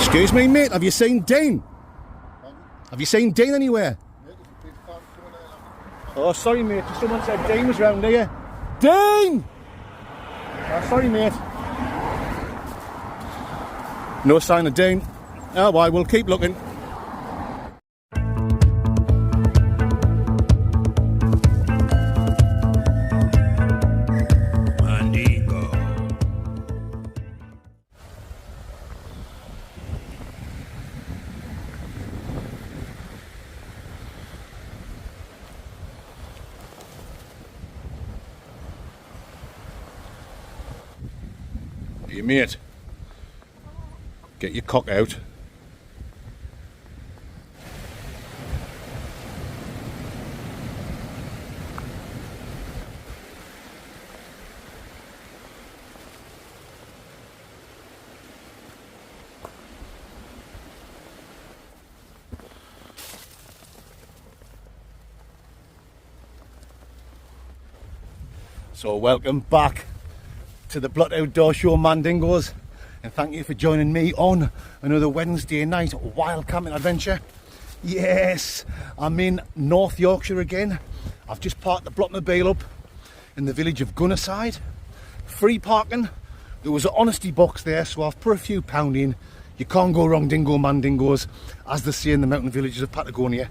Excuse me, mate, have you seen Dean? Have you seen Dean anywhere? Oh, sorry, mate, someone said Dean was round here. Dean! Oh, sorry, mate. No sign of Dean. Oh, well, we'll keep looking. Hey, mate, get your cock out. So welcome back to the Blot Outdoor Show, Mandingos, and thank you for joining me on another Wednesday night wild camping adventure. Yes, I'm in North Yorkshire again. I've just parked the Blotmobile up in the village of Gunnerside. Free parking. There was an honesty box there, so I've put a few pound in. You can't go wrong, dingo mandingos, as they say in the mountain villages of Patagonia.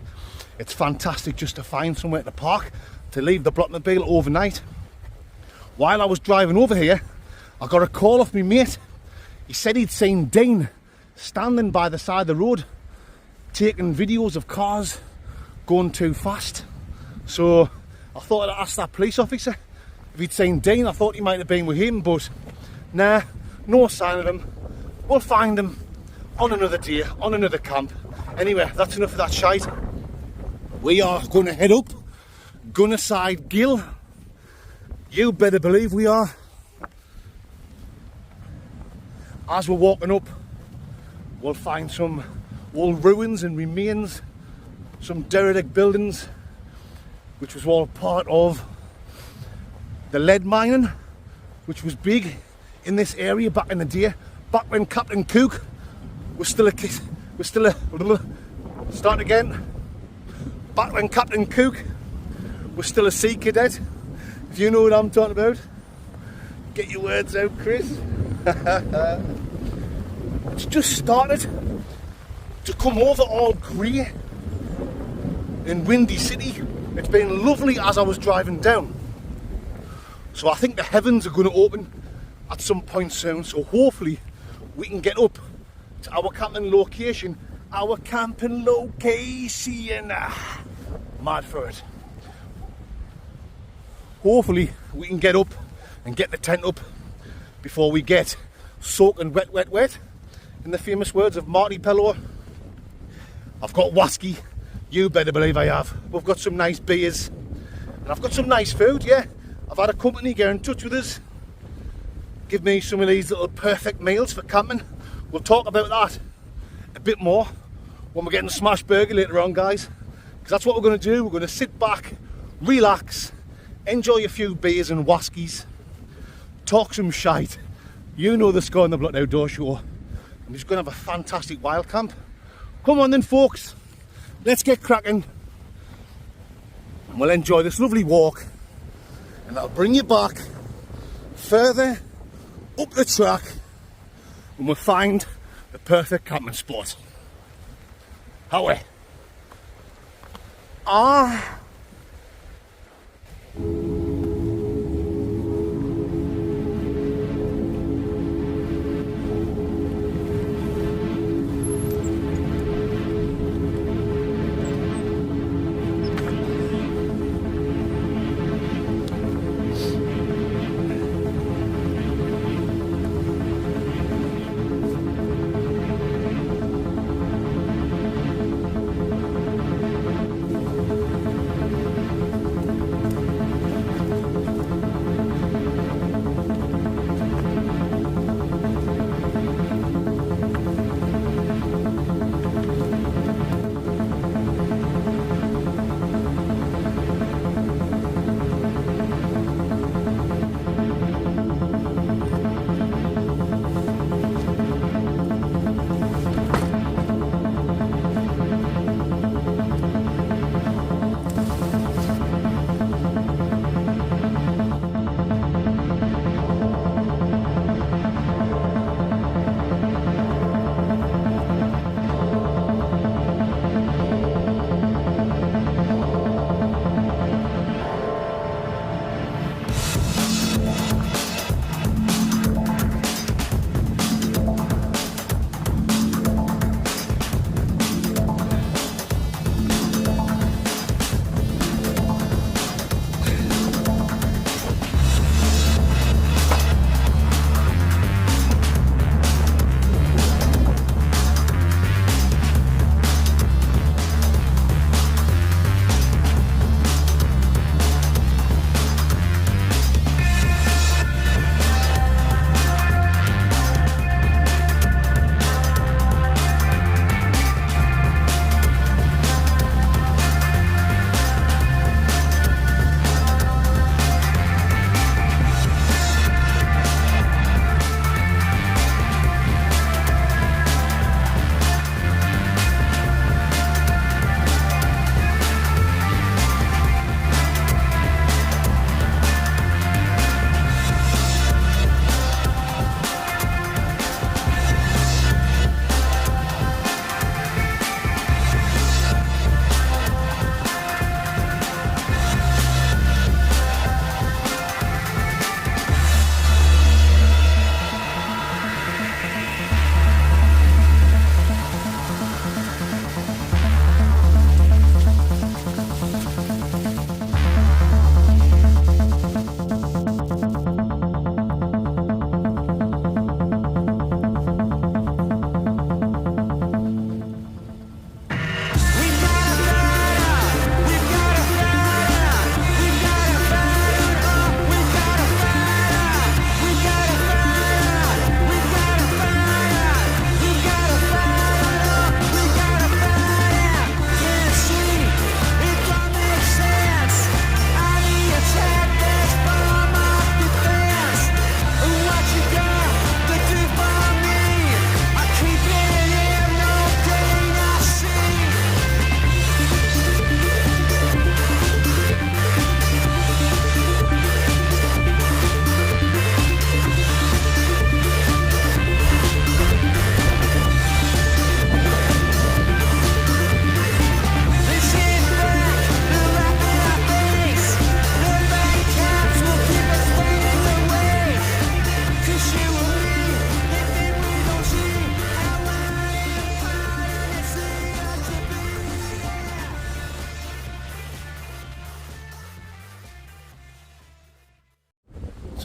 It's fantastic just to find somewhere to park, to leave the Blotmobile overnight. While I was driving over here, I got a call off my mate. He said he'd seen Dean standing by the side of the road, taking videos of cars going too fast. So I thought I'd ask that police officer if he'd seen Dean. I thought he might have been with him, but nah, no sign of him. We'll find him on another day, on another camp. Anyway, that's enough of that shite. We are going to head up Gunnerside Gill. You better believe we are. As we're walking up, we'll find some old ruins and remains, some derelict buildings, which was all part of the lead mining, which was big in this area back in the day, back when Captain Cook was still a kid. Start again. Back when Captain Cook was still a sea cadet. If you know what I'm talking about, get your words out, Chris. It's just started to come over all grey in Windy City. It's been lovely as I was driving down. So I think the heavens are going to open at some point soon. So hopefully we can get up to our camping location. Mad for it. Hopefully we can get up and get the tent up before we get soaking wet. In the famous words of Marty Pellow, I've got Whisky. You better believe I have. We've got some nice beers and I've got some nice food, yeah. I've had a company get in touch with us, give me some of these little perfect meals for camping. We'll talk about that a bit more when we're getting a smash burger later on, guys, because that's what we're going to do. We're going to sit back, relax, enjoy a few beers and whiskies, talk some shite. You know the score on the Blot Outdoor Show. I'm just going to have a fantastic wild camp. Come on then, folks, let's get cracking and we'll enjoy this lovely walk, and I'll bring you back further up the track when we find the perfect camping spot. Howie.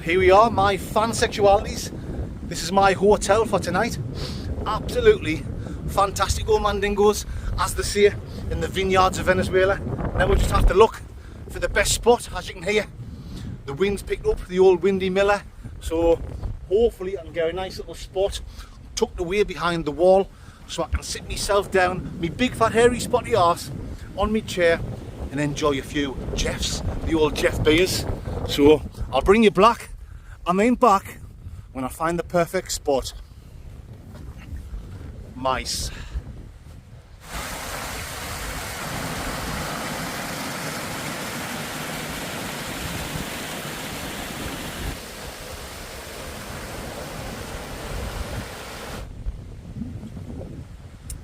So here we are, my fan sexualities. This is my hotel for tonight. Absolutely fantastico mandingos, as they say in the vineyards of Venezuela. Now we'll just have to look for the best spot. As you can hear, the wind's picked up, the old windy miller. So hopefully I can get a nice little spot tucked away behind the wall so I can sit myself down, me big fat hairy spotty arse, on my chair and enjoy a few Jeffs, the old Jeff beers. So I'll bring you back when I find the perfect spot. Mice.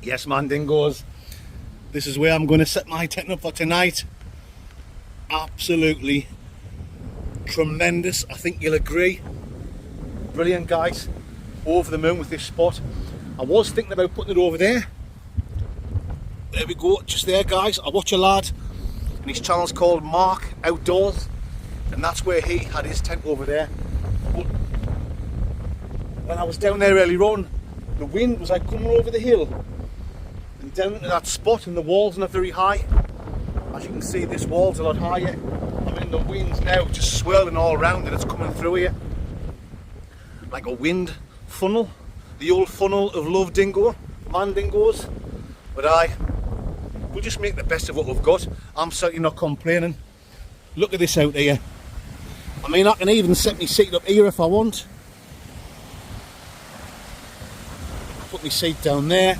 Yes, man, dingoes. This is where I'm going to set my tent up for tonight. Absolutely tremendous. I think you'll agree. Brilliant, guys. Over the moon with this spot. I was thinking about putting it over there. There we go, just there, guys. I watch a lad, and his channel's called Mark Outdoors, and that's where he had his tent over there. But when I was down there earlier on, the wind was like coming over the hill and down into that spot, and the wall's not very high. As you can see, this wall's a lot higher. I mean, the wind's now just swirling all around and it's coming through here like a wind funnel, the old funnel of love dingo, mandingos. But we'll just make the best of what we've got. I'm certainly not complaining. Look at this out here. I mean, I can even set my seat up here if I want. Put my seat down there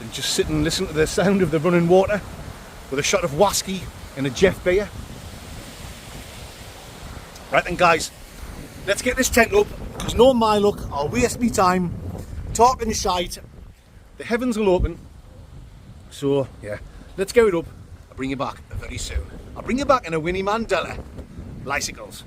and just sit and listen to the sound of the running water with a shot of Whisky and a Jeff beer. Right then, guys, let's get this tent up, because no my luck, I'll waste me time talking shite. The heavens will open. So yeah, let's get it up. I'll bring you back very soon. I'll bring you back in a Winnie Mandela bicycles.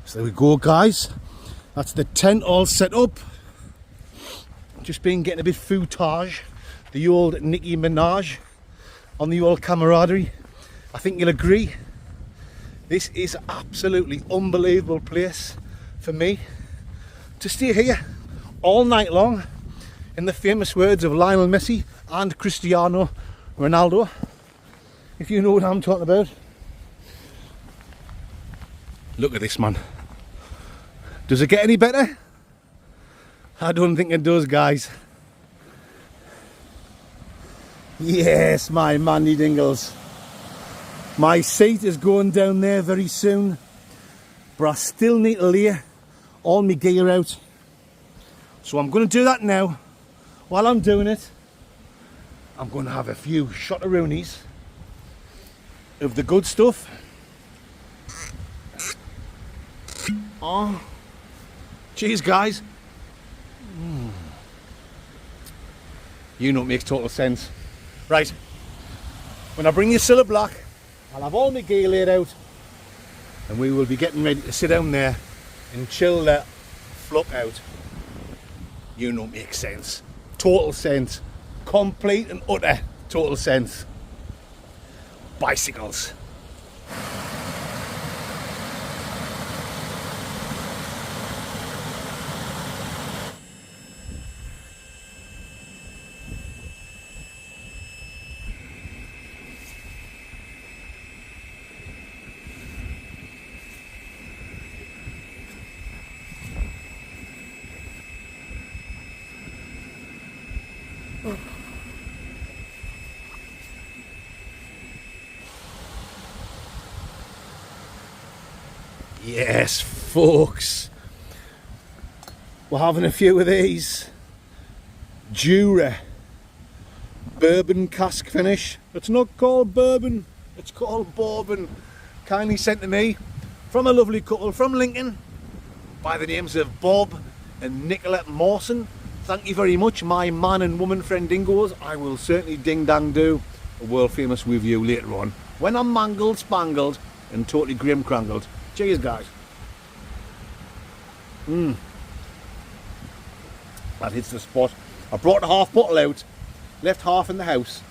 So there we go, guys. That's the tent all set up. Just been getting a bit footage, the old Nicki Minaj on the old camaraderie. I think you'll agree. This is an absolutely unbelievable place for me to stay here all night long, in the famous words of Lionel Messi and Cristiano Ronaldo, if you know what I'm talking about. Look at this, man. Does it get any better? I don't think it does, guys. Yes, my mandy dingles. My seat is going down there very soon, but I still need to lay all my gear out. So I'm going to do that now. While I'm doing it, I'm going to have a few shot-a-roonies of the good stuff. Oh, cheers, guys. You know it makes total sense. Right, when I bring you Cilla Black, I'll have all my gear laid out and we will be getting ready to sit down there and chill the flock out. You know it makes sense. Total sense. Complete and utter total sense. Bicycles. Yes, folks. We're having a few of these. Jura bourbon cask finish. It's not called bourbon, it's called bourbon. Kindly sent to me from a lovely couple from Lincoln by the names of Bob and Nicolette Mawson. Thank you very much, my man and woman friend dingoes. I will certainly ding dang do a world famous review later on when I'm mangled, spangled and totally grim crangled. Cheers, guys. That hits the spot. I brought the half bottle out, left half in the house.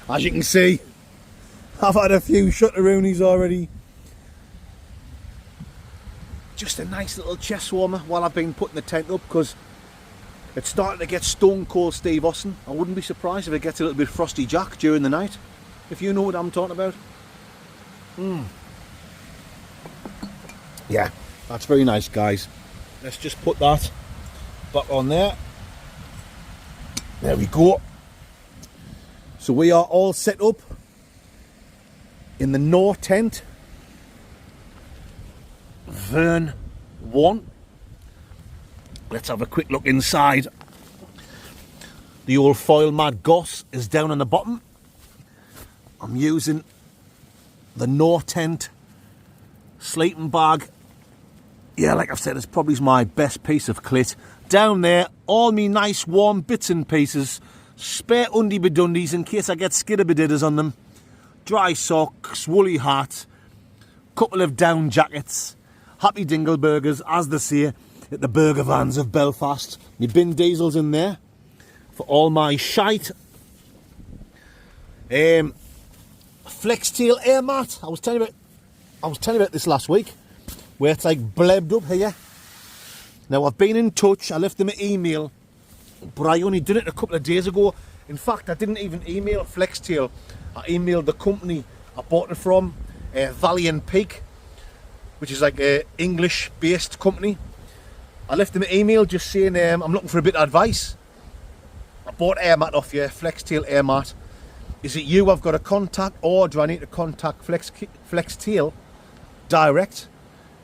As you can see, I've had a few shutteroonies already. Just a nice little chest warmer while I've been putting the tent up, because it's starting to get stone cold Steve Austin. I wouldn't be surprised if it gets a little bit frosty jack during the night, if you know what I'm talking about. Yeah, that's very nice, guys. Let's just put that back on there. There we go. So we are all set up in the North tent. Vern 1. Let's have a quick look inside. The old foil mad goss is down on the bottom. I'm using the North tent sleeping bag. Yeah, like I've said, it's probably my best piece of kit. Down there, all me nice warm bits and pieces. Spare undie bedundies in case I get skiddy on them. Dry socks, woolly hat, couple of down jackets. Happy dingleburgers, as they say at the burger vans of Belfast. My bin diesels in there for all my shite. Flex tail air mat. I was telling you about this last week, where it's like blebbed up here. Now I've been in touch. I left them an email, but I only did it a couple of days ago. In fact, I didn't even email Flextail. I emailed the company I bought it from, Valiant Peak, which is like an English-based company. I left them an email just saying I'm looking for a bit of advice. I bought air mat off you, Flextail air mat. Is it you I've got to contact, or do I need to contact Flextail direct?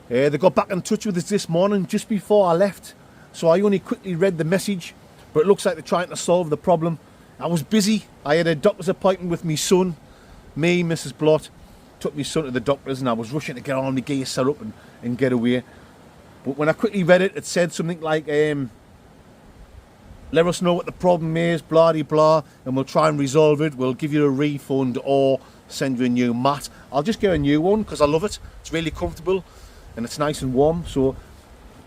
They got back in touch with us this morning just before I left, so I only quickly read the message, but it looks like they're trying to solve the problem. I was busy. I had a doctor's appointment with my son. Me, Mrs. Blott, took my son to the doctor's, and I was rushing to get all my gear set up and get away. But when I quickly read it, it said something like, let us know what the problem is, blah de blah, and we'll try and resolve it. We'll give you a refund or send you a new mat. I'll just get a new one because I love it. It's really comfortable and it's nice and warm. So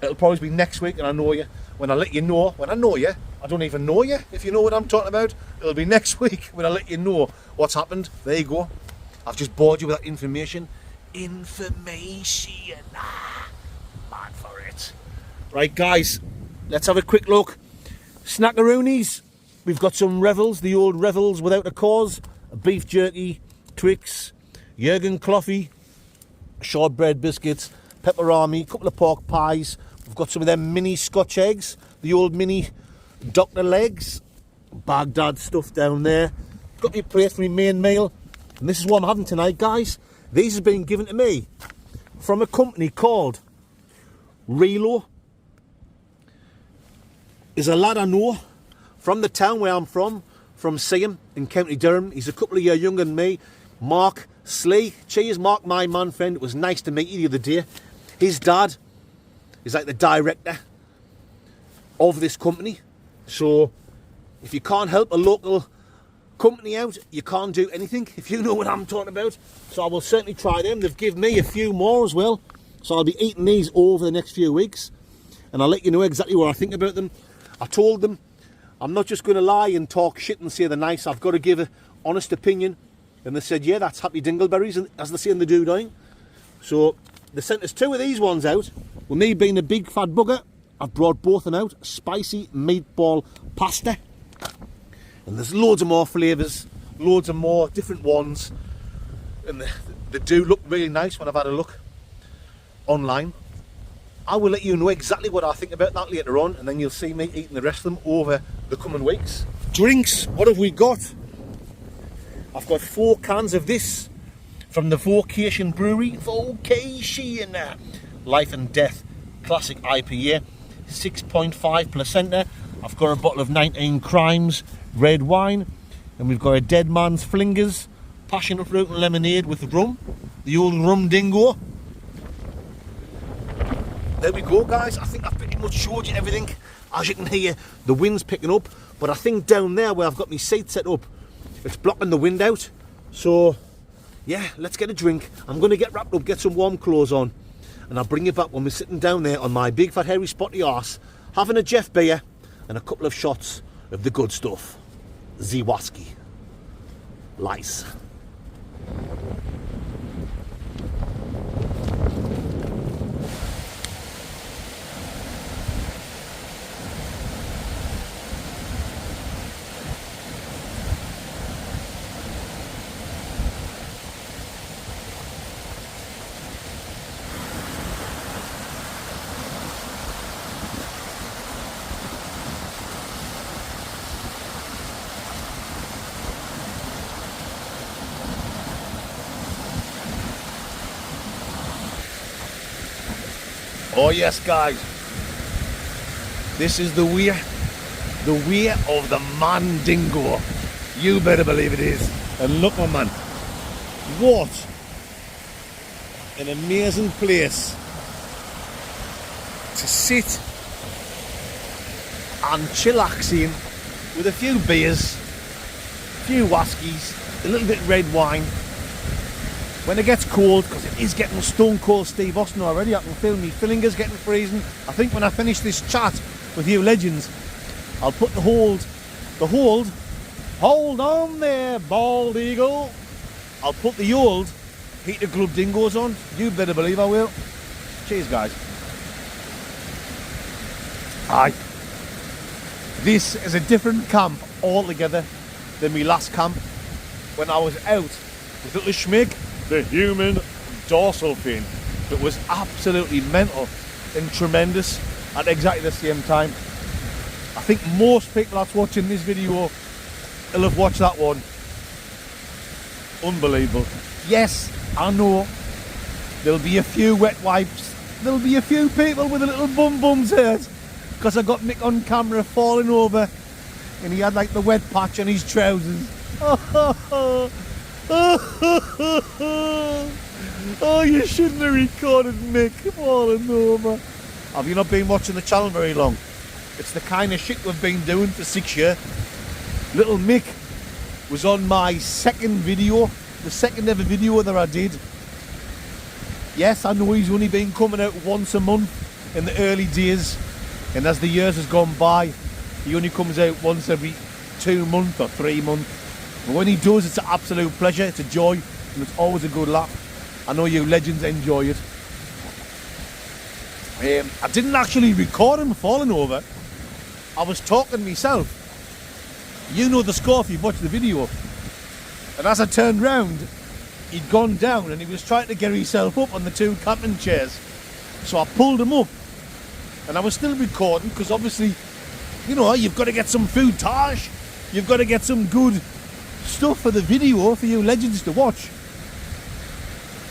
it'll probably be next week, and I know you. When I let you know, when I know you, I don't even know you, if you know what I'm talking about. It'll be next week when I let you know what's happened. There you go. I've just bored you with that information. Information. Mad for it. Right, guys, let's have a quick look. Snackaroonies. We've got some Revels, the old Revels without a cause. A beef jerky, Twix, Jurgen Cloffy, shortbread biscuits, pepperami, couple of pork pies. We've got some of them mini Scotch eggs, the old mini Dr. Legs, Baghdad stuff down there. Got me plate for my main meal. And this is what I'm having tonight, guys. These have been given to me from a company called Relo. Is a lad I know from the town where I'm from Seaham in County Durham. He's a couple of years younger than me. Mark Slee. Cheers, Mark, my man friend. It was nice to meet you the other day. His dad is like the director of this company. So if you can't help a local company out, you can't do anything, if you know what I'm talking about. So I will certainly try them. They've given me a few more as well, so I'll be eating these over the next few weeks, and I'll let you know exactly what I think about them. I told them I'm not just going to lie and talk shit and say they're nice. I've got to give an honest opinion. And they said, yeah, that's happy dingleberries, as they say in the doodling. So they sent us two of these ones out. With me being a big fat bugger, I've brought both of them out. Spicy meatball pasta. And there's loads of more flavours, loads of more different ones. And they do look really nice when I've had a look online. I will let you know exactly what I think about that later on, and then you'll see me eating the rest of them over the coming weeks. Drinks, what have we got? I've got 4 cans of this from the Vocation Brewery. Vocation! Life and Death Classic IPA. 6.5%. I've got a bottle of 19 Crimes red wine. And we've got a Dead Man's Flingers passion fruit and lemonade with rum. The old rum dingo. There we go, guys. I think I've pretty much showed you everything. As you can hear, the wind's picking up. But I think down there where I've got my seat set up, it's blocking the wind out. So, yeah, let's get a drink. I'm going to get wrapped up, get some warm clothes on. And I'll bring you back when we're sitting down there on my big fat hairy spotty arse, having a Jeff beer and a couple of shots of the good stuff. The Whisky. Lice. Oh yes, guys, this is the way of the Mandingo. You better believe it is. And look, my man, what an amazing place to sit and chillax in with a few beers, a few whiskies, a little bit of red wine. When it gets cold, because it is getting stone cold Steve Austin already, I can feel me fingers getting freezing. I think when I finish this chat with you legends, I'll put the hold on there, bald eagle. I'll put the old heater glove dingoes on. You better believe I will. Cheers, guys. Aye. This is a different camp altogether than my last camp when I was out with little Schmig, the human dorsal fin. It was absolutely mental and tremendous at exactly the same time. I think most people that's watching this video will have watched that one. Unbelievable. Yes, I know there'll be a few wet wipes. There'll be a few people with a little bums hurt because I got Mick on camera falling over and he had like the wet patch on his trousers. Oh, you shouldn't have recorded Mick falling over. Have you not been watching the channel very long? It's the kind of shit we've been doing for 6 years. Little Mick was on my second video, the second ever video that I did. Yes, I know he's only been coming out once a month in the early days, and as the years has gone by, he only comes out once every 2 months or 3 months. But when he does, it's an absolute pleasure, it's a joy, and it's always a good laugh. I know you legends enjoy it. I didn't actually record him falling over. I was talking myself. You know the score if you've watched the video. And as I turned round, he'd gone down and he was trying to get himself up on the 2 camping chairs. So I pulled him up. And I was still recording because obviously, you know, you've got to get some footage. You've got to get some good stuff for the video for you legends to watch.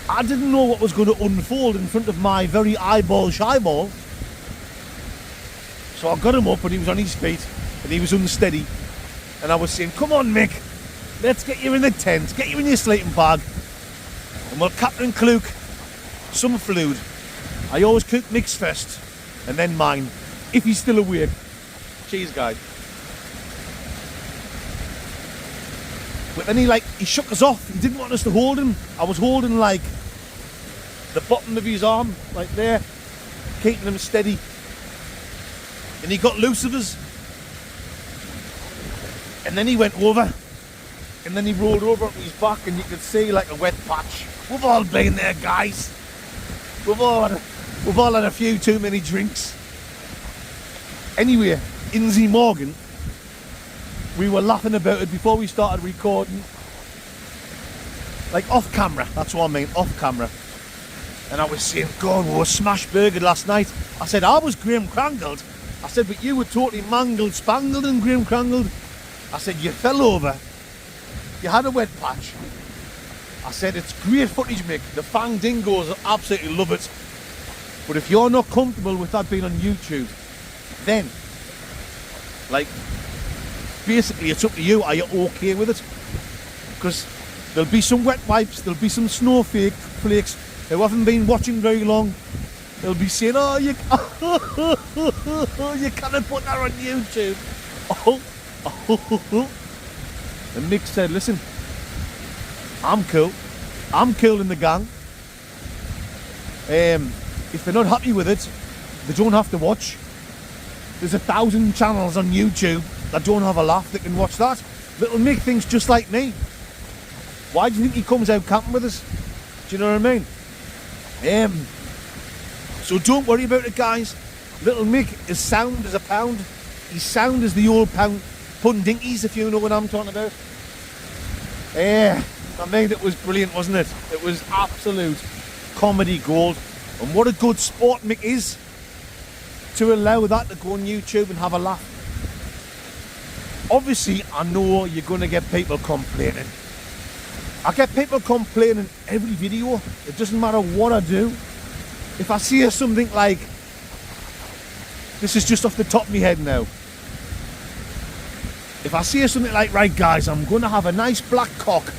I didn't know what was going to unfold in front of my very eyeball. So I got him up and he was on his feet and he was unsteady. And I was saying, come on Mick, let's get you in the tent, get you in your sleeping bag and we'll Captain Cluke some fluid. I always cook Mick's first and then mine, if he's still awake. Cheers, guys. But then he shook us off. He didn't want us to hold him. I was holding like the bottom of his arm, like there, keeping him steady. And he got loose of us. And then he went over. And then he rolled over on his back and you could see like a wet patch. We've all been there, guys. We've all had a few too many drinks. Anyway, Inzy Morgan, we were laughing about it before we started recording. Like off camera, that's what I mean, off camera. And I was saying, God, we were smash burgered last night. I said, I was Graham Crangled. I said, but you were totally mangled, spangled and Graham Crangled. I said, you fell over. You had a wet patch. I said it's great footage, Mick. The Fang Dingoes absolutely love it. But if you're not comfortable with that being on YouTube, then, like, basically it's up to you. Are you okay with it? Because there'll be some wet wipes, there'll be some snowflakes who haven't been watching very long. They'll be saying, oh, you cannot put that on YouTube. And Mick said, listen, I'm cool. I'm cool in the gang. If they're not happy with it, they don't have to watch. There's 1,000 channels on YouTube that don't have a laugh that can watch that. Little Mick thinks just like me. Why do you think he comes out camping with us? Do you know what I mean? So don't worry about it, guys. Little Mick is sound as a pound. He's sound as the old pun dinkies, if you know what I'm talking about. I mean, it was brilliant, wasn't it? It was absolute comedy gold. And what a good sport Mick is to allow that to go on YouTube and have a laugh. Obviously, I know you're going to get people complaining. I get people complaining every video. It doesn't matter what I do. If I see something like, this is just off the top of my head now. If I see something like, right guys, I'm going to have a nice black cock.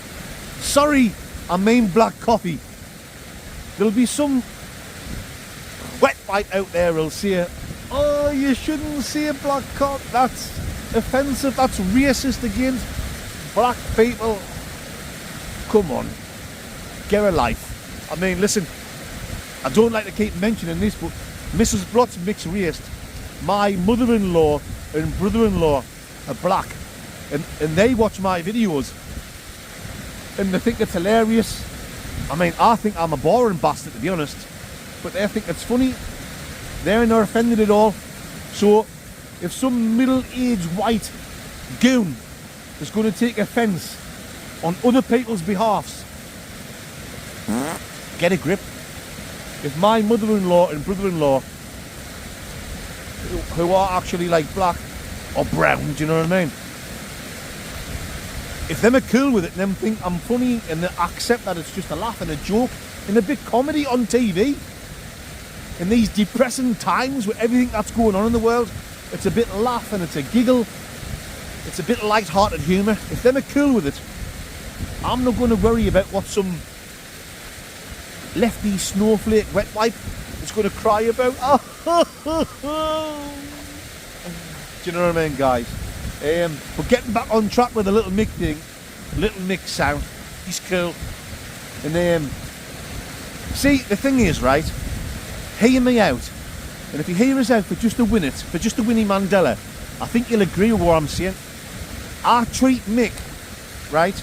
Sorry, I mean black coffee. There'll be some wet wipe out there who'll say, oh, you shouldn't say a black cock. That's offensive. That's racist against black people. Come on, get a life. I mean, listen, I don't like to keep mentioning this, but Mrs. Blott's mixed race. My mother-in-law and brother-in-law are black, and they watch my videos and they think it's hilarious. I mean, I think I'm a boring bastard, to be honest, but they think it's funny. They're not offended at all. So if some middle-aged white goon is going to take offence on other people's behalfs, get a grip. If my mother-in-law and brother-in-law, who are actually like black or brown, do you know what I mean? If them are cool with it and them think I'm funny and they accept that it's just a laugh and a joke and a bit comedy on TV, in these depressing times with everything that's going on in the world, it's a bit laugh and it's a giggle, it's a bit light-hearted humour. If them are cool with it, I'm not going to worry about what some lefty snowflake wet wipe is going to cry about. Do you know what I mean, guys? But getting back on track with the Little Mick thing, Little Mick sound, he's cool. And see, the thing is, right, hear me out. And if you hear us out for just a minute, for just a Winnie Mandela, I think you'll agree with what I'm saying. I treat Mick, right,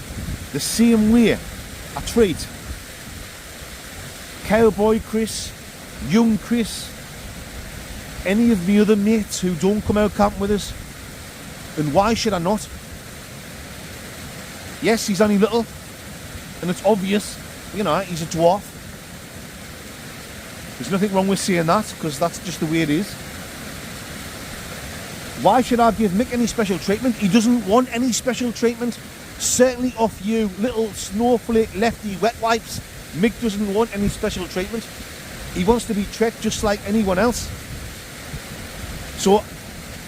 the same way I treat Cowboy Chris, Young Chris, any of the other mates who don't come out camping with us. And why should I not? Yes, he's only little, and it's obvious, you know, he's a dwarf. There's nothing wrong with saying that, because that's just the way it is. Why should I give Mick any special treatment? He doesn't want any special treatment. Certainly off you little snowflake lefty wet wipes. Mick doesn't want any special treatment. He wants to be treated just like anyone else. So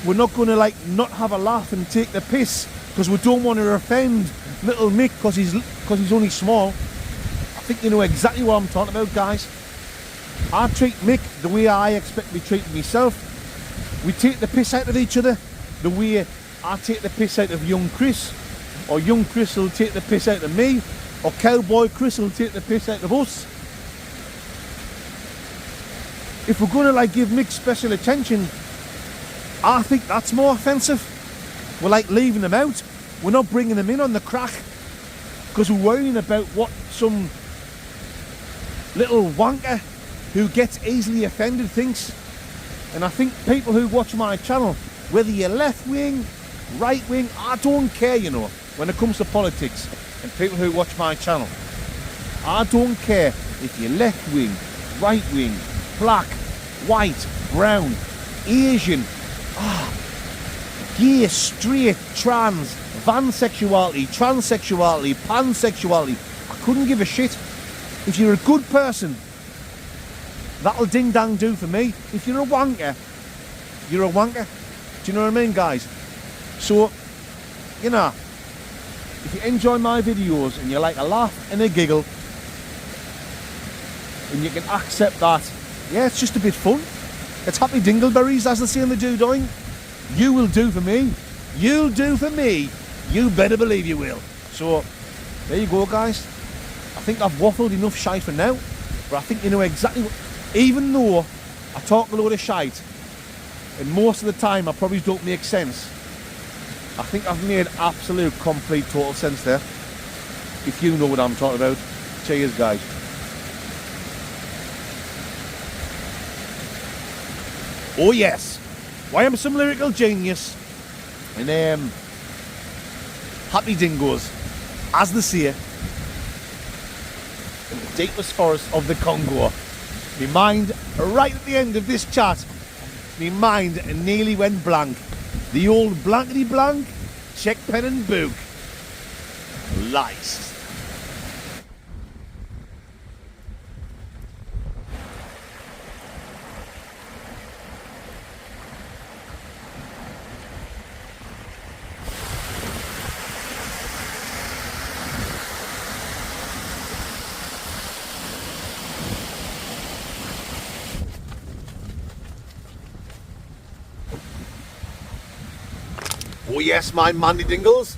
we're not going to like not have a laugh and take the piss because we don't want to offend little Mick because he's only small. I think you know exactly what I'm talking about, guys. I treat Mick the way I expect to be treating myself. We take the piss out of each other the way I take the piss out of young Chris, or young Chris will take the piss out of me, or Cowboy Chris will take the piss out of us. If we're going to like give Mick special attention, I think that's more offensive. We're like leaving him out. We're not bringing him in on the crack because we're worrying about what some little wanker who gets easily offended thinks. And I think people who watch my channel, whether you're left wing, right wing, I don't care, you know, when it comes to politics, and people who watch my channel, I don't care if you're left wing, right wing, black, white, brown, Asian, gay, straight, trans, vansexuality, transsexuality, pansexuality. I couldn't give a shit. If you're a good person, that'll ding dang do for me. If you're a wanker, you're a wanker. Do you know what I mean, guys? So, you know, if you enjoy my videos and you like a laugh and a giggle, and you can accept that, yeah, it's just a bit fun. It's happy dingleberries, as they say in the doodoing. You will do for me. You'll do for me. You better believe you will. So, there you go, guys. I think I've waffled enough shite for now, but I think you know exactly what... Even though I talk a load of shite, and most of the time I probably don't make sense, I think I've made absolute, complete, total sense there. If you know what I'm talking about. Cheers, guys. Oh yes, why I'm some lyrical genius. And happy dingoes, as they say, in the deepest forest of the Congo. My mind, right at the end of this chat, my mind nearly went blank. The old blankety blank, check pen and book. Lice. Oh yes, my Mandy Dingles.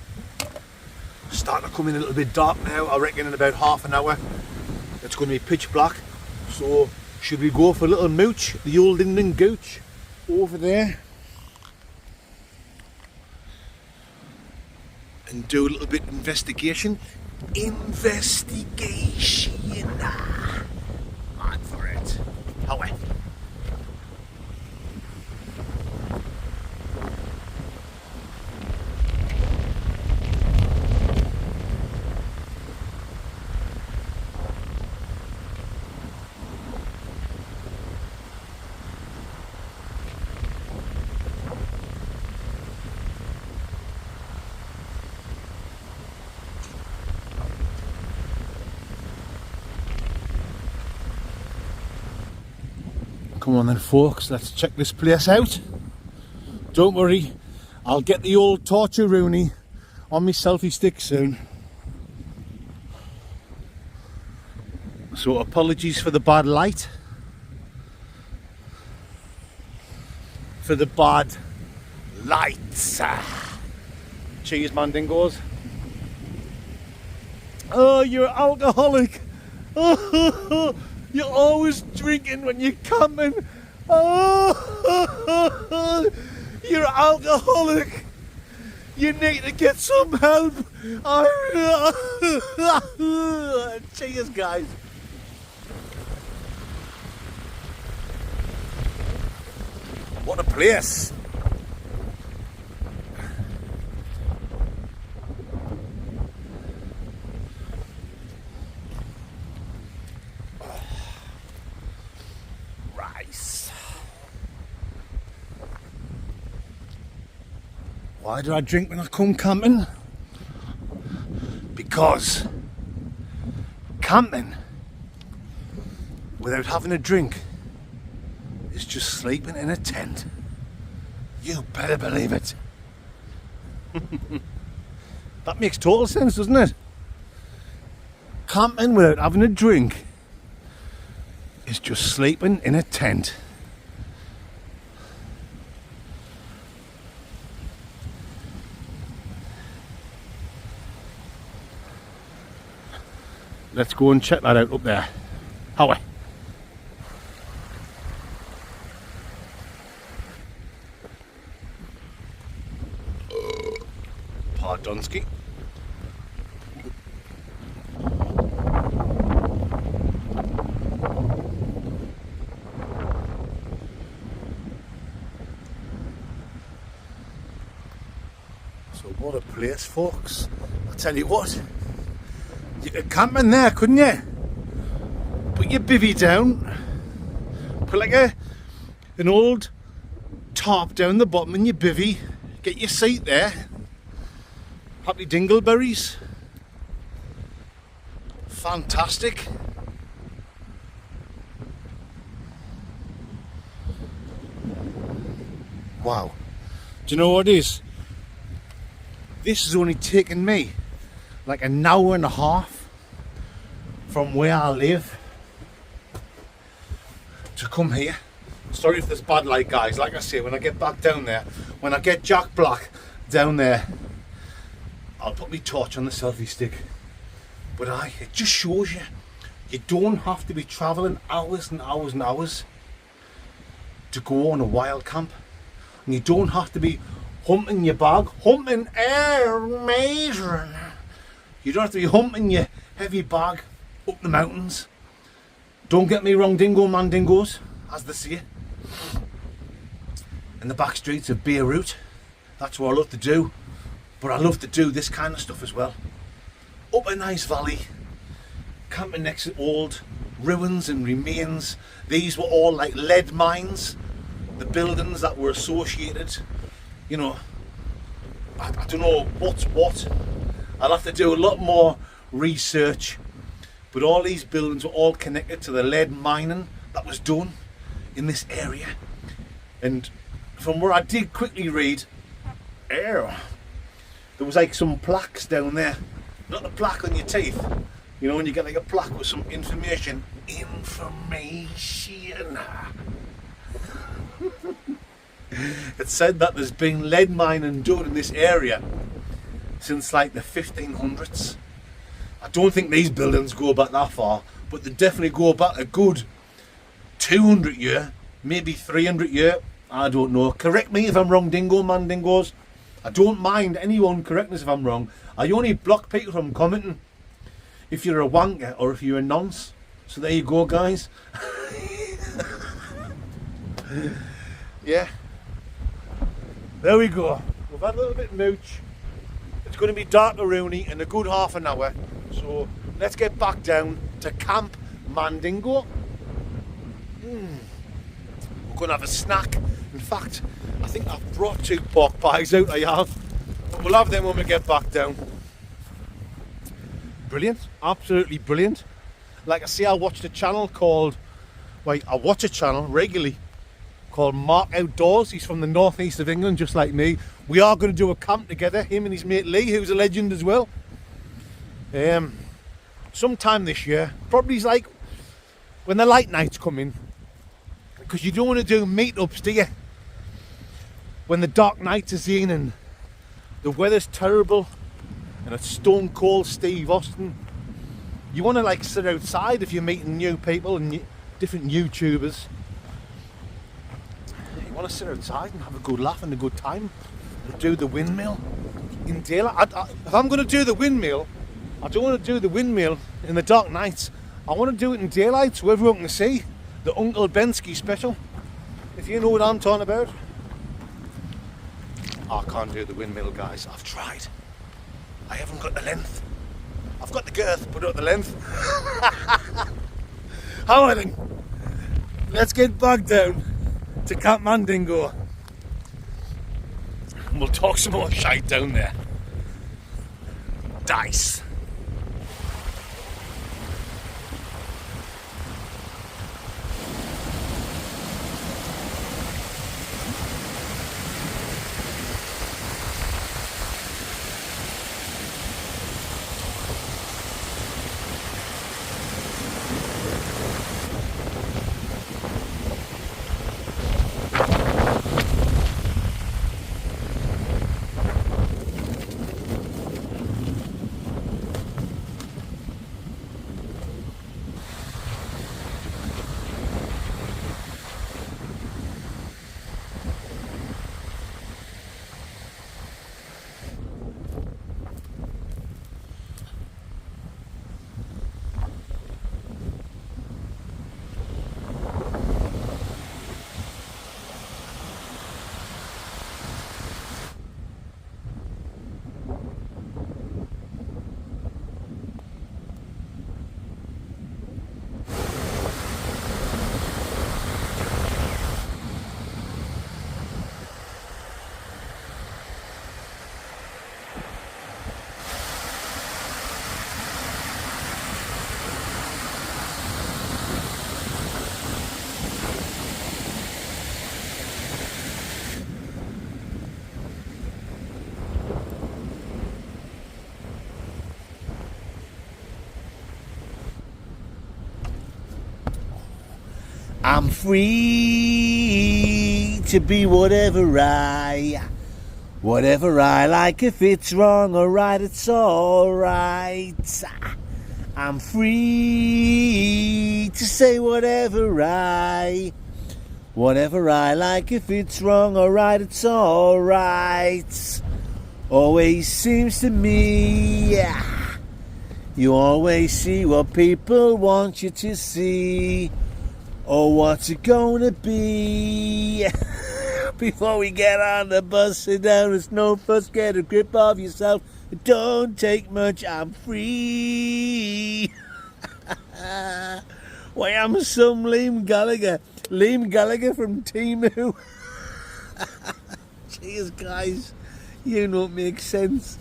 Starting to come in a little bit dark now. I reckon in about half an hour it's going to be pitch black. So should we go for a little mooch, the old Indian gooch over there, and do a little bit of investigation. Investigation. Mad for it. However. Come on then folks, let's check this place out. Don't worry, I'll get the old torture Rooney on my selfie stick soon. So apologies for the bad light. For the bad lights. Cheers, Mandingos. Oh, you're alcoholic. You're always drinking when you're camping. Oh, you're alcoholic. You need to get some help. Cheers, guys. What a place. Why do I drink when I come camping? Because camping without having a drink is just sleeping in a tent. You better believe it. That makes total sense, doesn't it? Camping without having a drink is just sleeping in a tent. Let's go and check that out up there. Howie. Pardonsky. So what a place, folks. I'll tell you what. You could camp in there, couldn't you? Put your bivvy down, put like an old tarp down the bottom in your bivvy, get your seat there, happy dingleberries, fantastic. Wow. Do you know what it is? This has only taken me like an hour and a half from where I live to come here. Sorry if there's bad light, guys. Like I say, when I get back down there, when I get Jack Black down there, I'll put my torch on the selfie stick. But it just shows you don't have to be travelling hours and hours and hours to go on a wild camp. And you don't have to be humping your bag, humping amazing. You don't have to be humping your heavy bag up the mountains. Don't get me wrong, dingo mandingos, as they say. In the back streets of Beirut, that's what I love to do. But I love to do this kind of stuff as well. Up a nice valley, camping next to old ruins and remains. These were all like lead mines. The buildings that were associated, you know, I don't know what's what. I'll have to do a lot more research. But all these buildings were all connected to the lead mining that was done in this area. And from where I did quickly read, there was like some plaques down there. Not the plaque on your teeth. You know, when you get like a plaque with some information. It said that there's been lead mining done in this area since like the 1500s. I don't think these buildings go back that far, but they definitely go back a good 200 year, maybe 300 year. I don't know. Correct me if I'm wrong, dingo man dingoes. I don't mind anyone correcting us if I'm wrong. I only block people from commenting if you're a wanker or if you're a nonce. So there you go, guys. Yeah. There we go. We've had a little bit of mooch. It's going to be darker Rooney in a good half an hour. So let's get back down to Camp Mandingo. We're going to have a snack. In fact, I think I've brought 2 pork pies out. I have. But we'll have them when we get back down. Brilliant. Absolutely brilliant. Like I say, I watched a channel called... Wait, I watch a channel regularly called Mark Outdoors. He's from the northeast of England, just like me. We are going to do a camp together, him and his mate Lee, who's a legend as well. Sometime this year, probably like when the light nights come in, because you don't want to do meetups, do you? When the dark nights is in and the weather's terrible and it's stone cold Steve Austin. You want to like sit outside if you're meeting new people and different YouTubers. You want to sit outside and have a good laugh and a good time and do the windmill in daylight. If I'm going to do the windmill, I don't want to do the windmill in the dark nights. I want to do it in daylight so everyone can see the Uncle Bensky special. If you know what I'm talking about. I can't do the windmill, guys. I've tried. I haven't got the length. I've got the girth, but not the length. How then? Let's get back down to Camp Mandingo. And we'll talk some more shite down there. Dice. I'm free to be whatever I like. If it's wrong or right, it's alright. I'm free to say whatever I like. If it's wrong or right, it's alright. Always seems to me, you always see what people want you to see. Oh, what's it gonna be? Before we get on the bus, sit down, it's no fuss, get a grip of yourself. It don't take much, I'm free. Why, I'm some Liam Gallagher from Timu. Cheers, guys. You know what makes sense.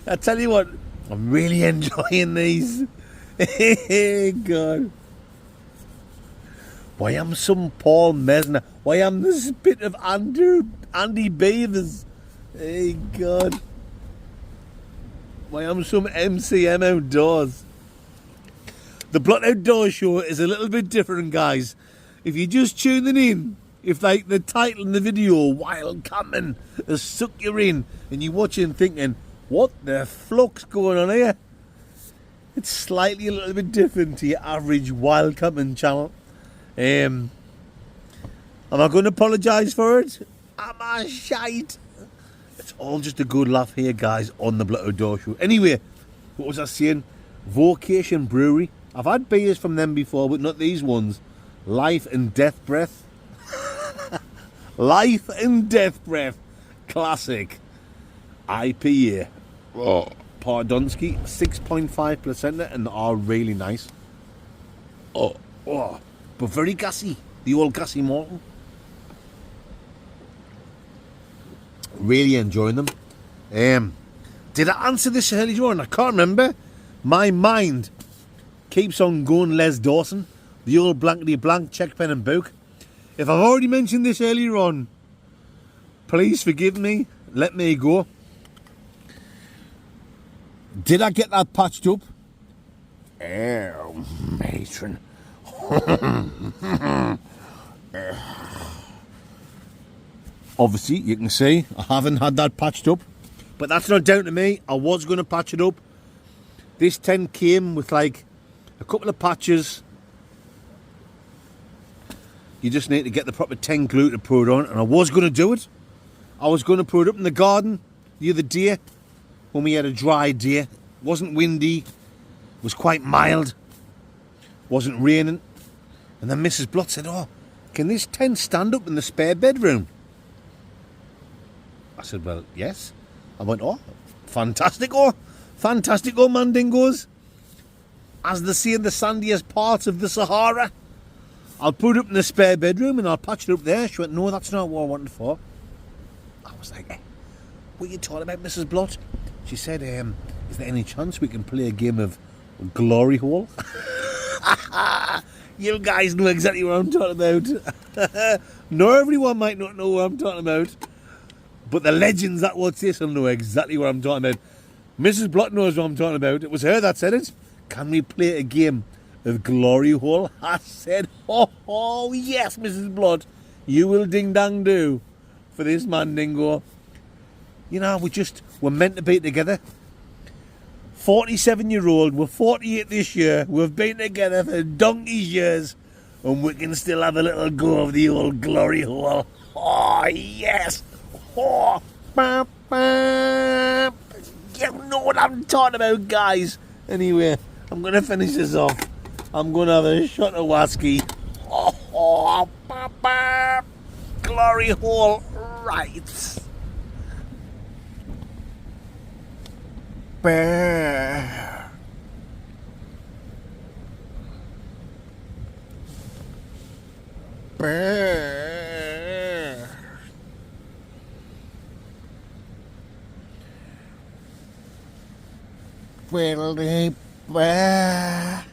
I tell you what, I'm really enjoying these. God. Why am some Paul Mesner? Why am this bit of Andy Beavers? Hey God. Why am some MCM outdoors? The Blot Outdoor Show is a little bit different, guys. If you're just tuning in, if like the title in the video, Wild Camping, has suck you in and you're watching thinking, what the flux going on here? It's slightly a little bit different to your average Wild Camping channel. Am I going to apologise for it? Am I shite? It's all just a good laugh here, guys, on the Blot Outdoor Show. Anyway, what was I saying? Vocation Brewery. I've had beers from them before, but not these ones. Life and Death Breath. Life and Death Breath. Classic. IPA. Oh, Pardonsky. 6.5% and are really nice. Oh. But very gassy. The old gassy Morton. Really enjoying them. Did I answer this earlier on? I can't remember. My mind keeps on going Les Dawson. The old blankety blank, check pen and book. If I've already mentioned this earlier on, please forgive me. Let me go. Did I get that patched up? Oh, matron. Obviously, you can see I haven't had that patched up, but that's not down to me. I was going to patch it up. This tent came with like a couple of patches. You just need to get the proper tent glue to put it on, and I was going to do it. I was going to put it up in the garden the other day when we had a dry day. It wasn't windy, it was quite mild, wasn't raining. And then Mrs. Blott said, oh, can this tent stand up in the spare bedroom? I said, well, yes. I went, oh, fantastico, mandingos. As they say in the sandiest parts of the Sahara. I'll put it up in the spare bedroom and I'll patch it up there. She went, no, that's not what I wanted for. I was like, what are you talking about, Mrs. Blott? She said, is there any chance we can play a game of Glory Hole? You guys know exactly what I'm talking about. Not everyone might not know what I'm talking about, but the legends that watch this will know exactly what I'm talking about. Mrs. Blott knows what I'm talking about. It was her that said it. Can we play a game of Glory Hole? I said, oh yes, Mrs. Blott, you will ding dang do for this mandingo. You know, we're meant to be together. 47-year-old, we're 48 this year, we've been together for donkey's years, and we can still have a little go of the old Glory Hole. Oh, yes! Oh, bah, bah. You know what I'm talking about, guys. Anyway, I'm going to finish this off. I'm going to have a shot of whiskey. Oh, bah, bah. Glory Hole, right. Bear. Bear. Willie Bear.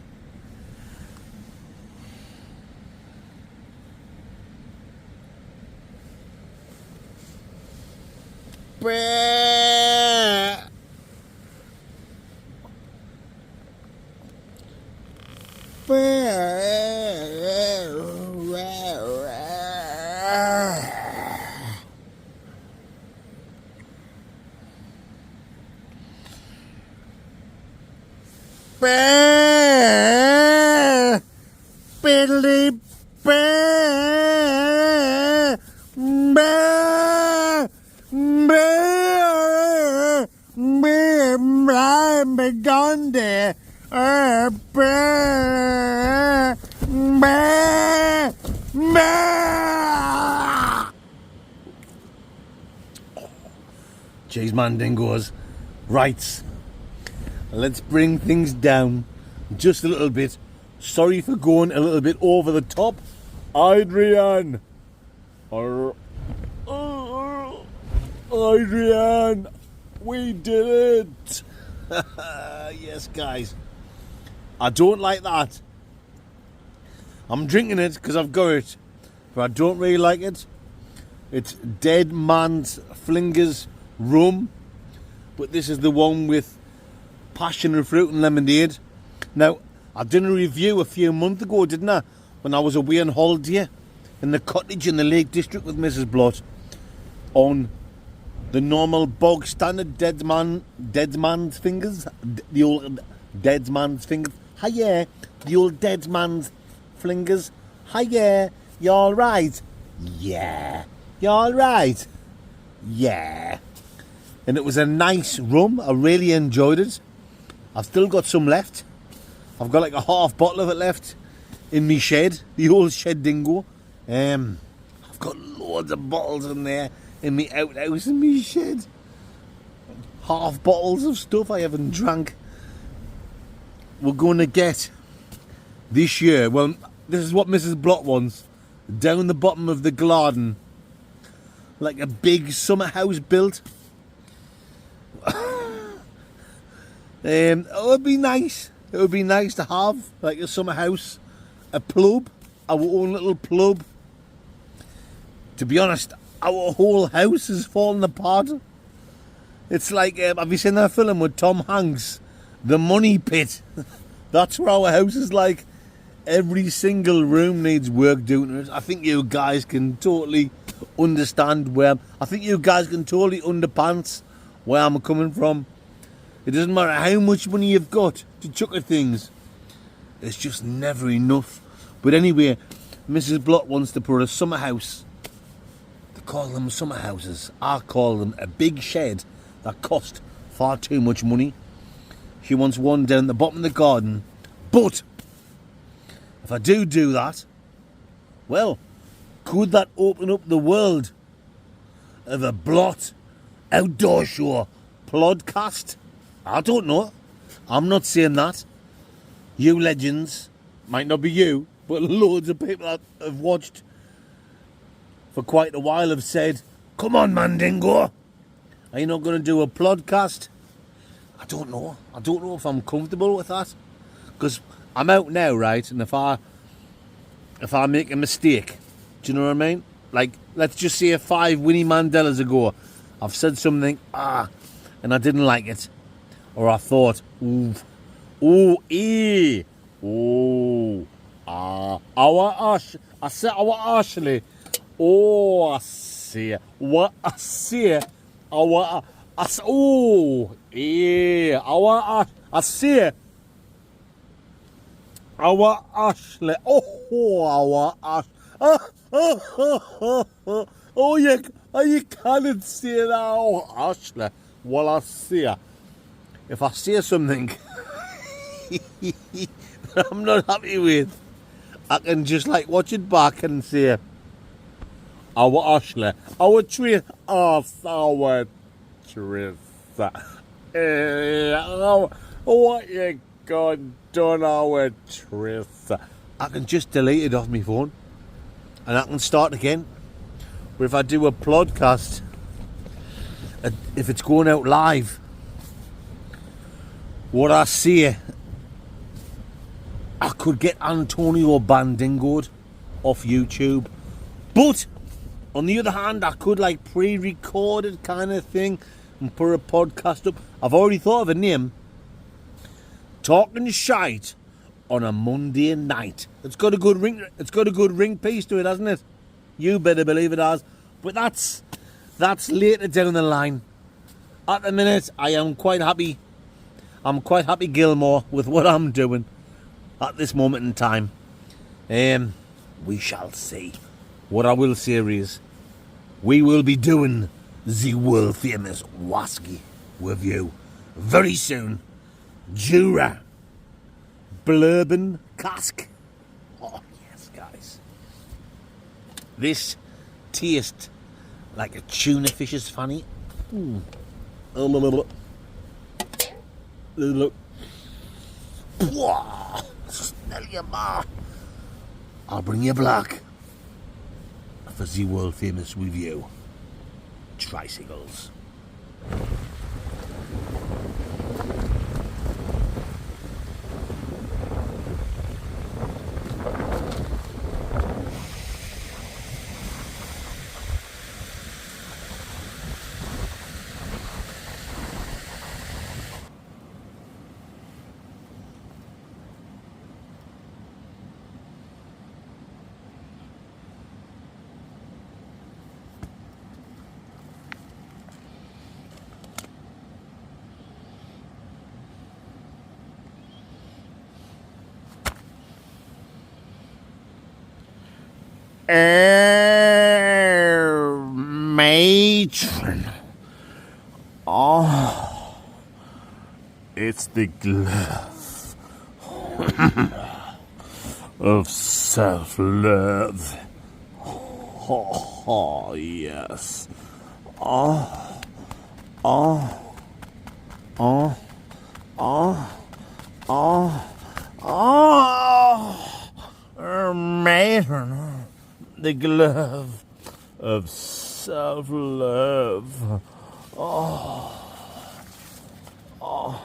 Bear. Bear. Biddly bear, bear, bear, bear, I'm gone there. Bear, bear, bear. Jeez, man, dingoes. Right, let's bring things down just a little bit. Sorry for going a little bit over the top. Adrian! Adrian! We did it! Yes, guys. I don't like that. I'm drinking it because I've got it, but I don't really like it. It's Dead Man's Flingers rum, but this is the one with passion and fruit and lemonade. Now, I did a review a few months ago, didn't I? When I was away on holiday in the cottage in the Lake District with Mrs. Blott on the normal bog standard Dead Man's Fingers. The old Dead Man's Fingers. Hiya, the old Dead Man's Flingers. Hiya, you alright? Yeah. You alright? Yeah. And it was a nice rum. I really enjoyed it. I've still got some left. I've got like a half bottle of it left in me shed, the old shed dingo. I've got loads of bottles in there in me outhouse in me shed. Half bottles of stuff I haven't drank. We're going to get this year, well, this is what Mrs. Blott wants, down the bottom of the garden, like a big summer house built. It would be nice. It would be nice to have like a summer house, a pub, our own little pub. To be honest, our whole house is falling apart. It's like, have you seen that film with Tom Hanks, The Money Pit? That's what our house is like. Every single room needs work doing to it. I think you guys can totally understand where. I think you guys can totally underpants where I'm coming from. It doesn't matter how much money you've got to chuck at things. It's just never enough. But anyway, Mrs. Blott wants to put a summer house. They call them summer houses. I call them a big shed that cost far too much money. She wants one down the bottom of the garden. But if I do that, well, could that open up the world of a Blott outdoor show podcast? I don't know. I'm not saying that. You legends, might not be you, but loads of people that have watched for quite a while have said, come on, Mandingo, are you not going to do a podcast? I don't know. I don't know if I'm comfortable with that. Because I'm out now, right? And if I make a mistake, do you know what I mean? Like, let's just say 5 Winnie Mandelas ago, I've said something, and I didn't like it. Or I thought, our Ashley. Oh, I see. What I see. Our, I see. Our Ashley. Oh, our Ashley. Oh, you can't see that. Oh, Ashley. Well, I see. If I say something that I'm not happy with, I can just like watch it back and say, our Ashley, our tree, our Teresa. What you got done, our Teresa? I can just delete it off my phone and I can start again. But if I do a podcast, if it's going out live, what I see, I could get Antonio Bandingoed off YouTube. But on the other hand, I could like pre-recorded kind of thing and put a podcast up. I've already thought of a name. Talking shite on a Monday night. It's got a good ring. It's got a good ring piece to it, hasn't it? You better believe it has. But that's later down the line. At the minute, I am quite happy. I'm quite happy, Gilmore, with what I'm doing at this moment in time. We shall see. What I will say is, we will be doing the world famous Whisky review very soon. Jura Bourbon cask. Oh yes, guys. This tastes like a tuna fish's fanny. Smell your ma. I'll bring you black for the world famous review. Tricycles. Matron. Oh, it's the glove of self-love. Oh, yes. Oh, oh, oh, oh, oh, oh, matron. The glove of self-love. Oh. Oh.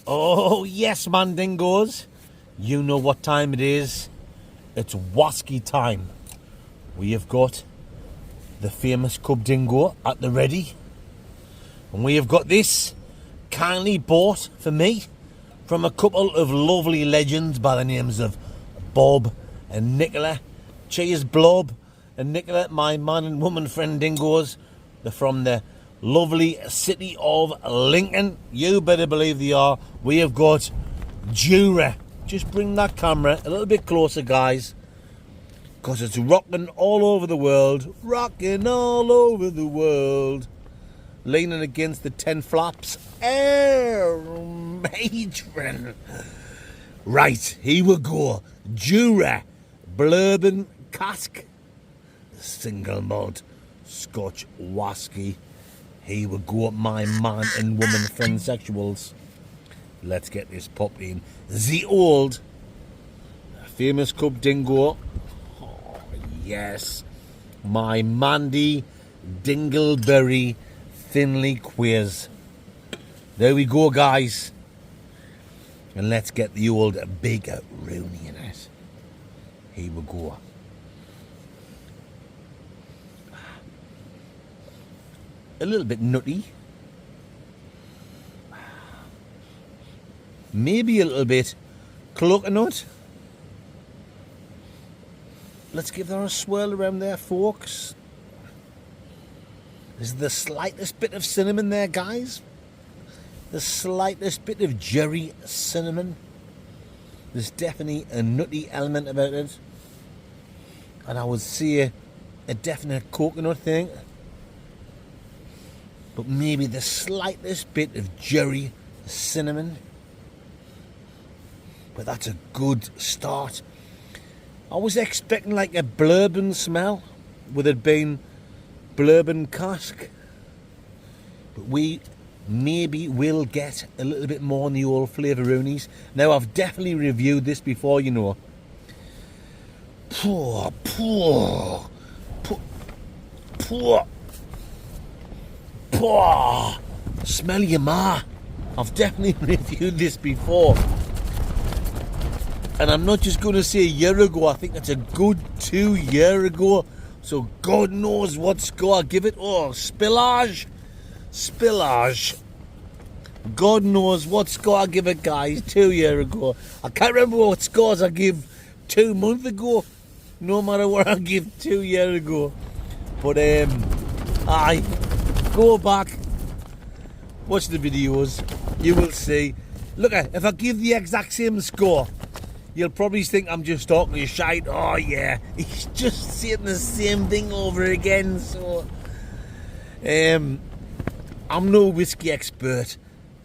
Oh, yes, Mandingos. You know what time it is. It's Whisky time. We have got the famous Cub Dingo at the ready. And we have got this kindly bought for me from a couple of lovely legends by the names of Bob and Nicola. Cheers, Blob and Nicola, my man and woman friend dingoes. They're from the lovely city of Lincoln. You better believe they are. We have got Jura. Just bring that camera a little bit closer, guys, because it's rocking all over the world. Rocking all over the world. Leaning against the 10 flaps. Matron. Right, here we go. Jura Bourbon cask. Single malt Scotch Whisky. Here we go, my man and woman friend sexuals. Let's get this popped in. The old famous Cub Dingo. Oh, yes. My Mandy Dingleberry Thinly Quiz. There we go, guys. And let's get the old big Rooney in it. Here we go. A little bit nutty. Maybe a little bit coconut. Let's give that a swirl around there, folks. There's the slightest bit of cinnamon there, guys. The slightest bit of jerry cinnamon. There's definitely a nutty element about it. And I would say a definite coconut thing. But maybe the slightest bit of jerry cinnamon. But that's a good start. I was expecting like a bourbon smell with it being bourbon cask. But we maybe will get a little bit more in the old flavouronies. Now, I've definitely reviewed this before, you know. Poor. Smell your ma. I've definitely reviewed this before. And I'm not just going to say a year ago. I think that's a good 2 years ago. So God knows what score I give it. Oh, spillage. God knows what score I give it, guys, 2 years ago. I can't remember what scores I give 2 months ago. No matter what I give 2 years ago. But, aye. Go back. Watch the videos. You will see. Look, if I give the exact same score, you'll probably think I'm just talking your shite. Oh yeah, he's just saying the same thing over again. So, I'm no whiskey expert.